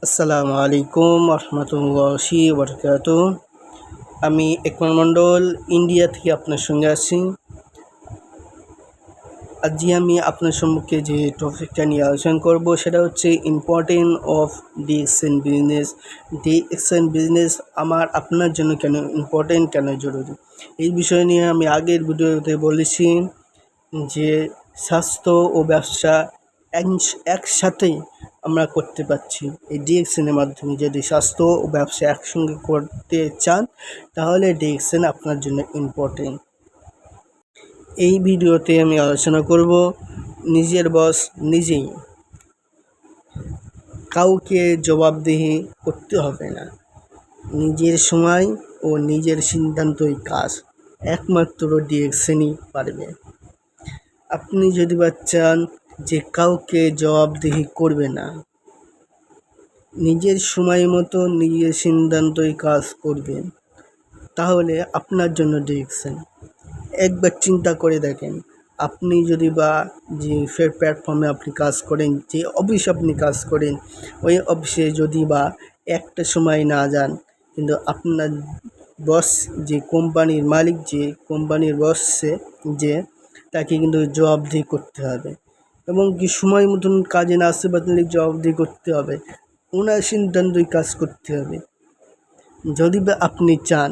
আসসালামু আলাইকুম রহমতুল্লাহি বারাকাতুহু। আমি একমল মণ্ডল ইন্ডিয়া থেকে আপনার সঙ্গে আছি। আজকে আমি আপনার সম্মুখে যে টপিকটা নিয়ে আলোচনা করব সেটা হচ্ছে importance of DXN business. DXN business আপনার জন্য কেন ইম্পর্টেন্ট, কেন জরুরি, এই বিষয় নিয়ে আমি আগের ভিডিওতে বলেছি যে স্বাস্থ্য ও ব্যবসা একসাথেই আমরা করতে পারছি। এই ডিএক্সএনের মাধ্যমে যদি স্বাস্থ্য ও ব্যবসা একসঙ্গে করতে চান তাহলে ডিএক্সএন আপনার জন্য ইম্পর্টেন্ট। এই ভিডিওতে আমি আলোচনা করব নিজের বস নিজেই, কাউকে জবাবদিহি করতে হবে না। নিজের সময় ও নিজের সিদ্ধান্তই কাজ একমাত্র ডিএক্সএনই পারবে। আপনি যদি চান যে কাউকে জবাবদিহি করবে না, নিজের সময় মতো নিজের সিদ্ধান্তই কাজ করবেন, তাহলে আপনার জন্য ডিএক্সএন। একবার চিন্তা করে দেখেন, আপনি যদি বা যে প্ল্যাটফর্মে আপনি কাজ করেন, যে অফিসে আপনি কাজ করেন, ওই অফিসে যদি বা একটা সময় না যান, কিন্তু আপনার বস, যে কোম্পানির মালিক, যে কোম্পানির বসে, যে তাকে কিন্তু জবাবদিহি করতে হবে, এবং কি সময় মতন কাজে না আসতে পারলে জবাবদিহি করতে হবে, ওনার সিদ্ধান্তই কাজ করতে হবে। যদি বা আপনি চান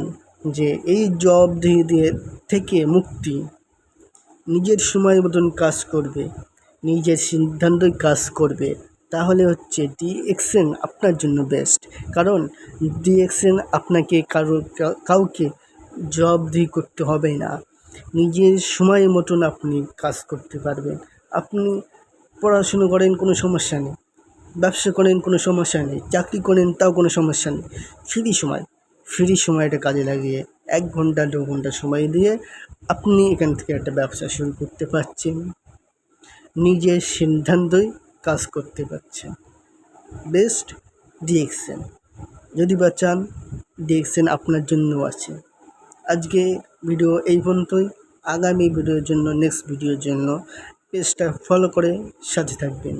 যে এই জবাবদিহি থেকে মুক্তি, নিজের সময় মতন কাজ করবে, নিজের সিদ্ধান্তই কাজ করবে, তাহলে হচ্ছে ডিএক্সএন আপনার জন্য বেস্ট। কারণ ডিএক্সএন আপনাকে কাউকে জবাবদিহি করতে হবে না, নিজের সময় মতন আপনি কাজ করতে পারবেন। আপনি পড়াশুনো করেন, কোনো সমস্যা নেই, ব্যবসা করেন, কোনো সমস্যা নেই, চাকরি করেন, তাও কোনো সমস্যা নেই। ফ্রি সময়টা কাজে লাগিয়ে 1 ঘন্টা 2 ঘন্টা সময় দিয়ে আপনি এখান থেকে একটা ব্যবসা শুরু করতে পারছেন, নিজের সিদ্ধান্তই কাজ করতে পারছেন। Best DXN. যদি বা চান, ডিএক্সএন আপনার জন্য আছে। আজকে ভিডিও এই পর্যন্তই। আগামী ভিডিওর জন্য, নেক্সট ভিডিওর জন্য পেজটা ফলো করে সাথে থাকবেন।